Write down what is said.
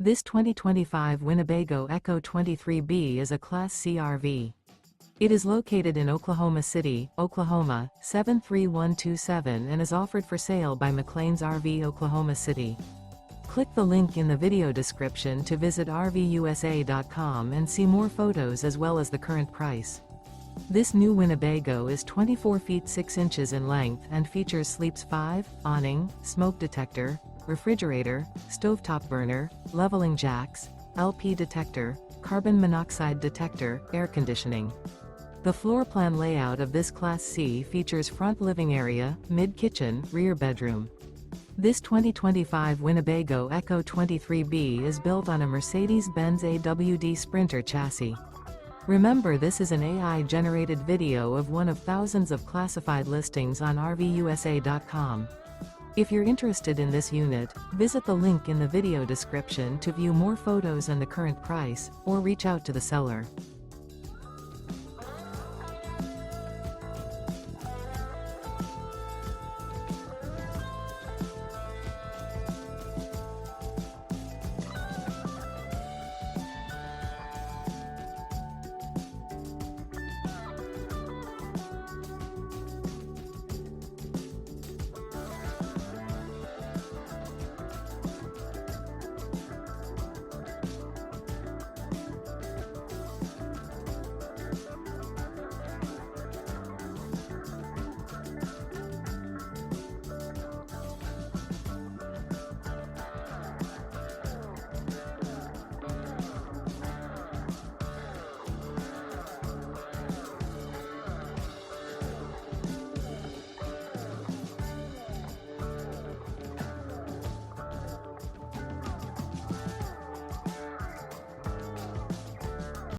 This 2025 Winnebago Ekko 23B is a Class C RV. It is located in Oklahoma City, Oklahoma, 73127 and is offered for sale by McClain's RV Oklahoma City. Click the link in the video description to visit RVUSA.com and see more photos as well as the current price. This new Winnebago is 24 feet 6 inches in length and features sleeps 5, awning, smoke detector, refrigerator, stovetop burner, leveling jacks, LP detector, carbon monoxide detector, air conditioning. The floor plan layout of this Class C features front living area, mid-kitchen, rear bedroom. This 2025 Winnebago Ekko 23B is built on a Mercedes-Benz AWD Sprinter chassis. Remember, this is an AI-generated video of one of thousands of classified listings on RVUSA.com. If you're interested in this unit, visit the link in the video description to view more photos and the current price, or reach out to the seller.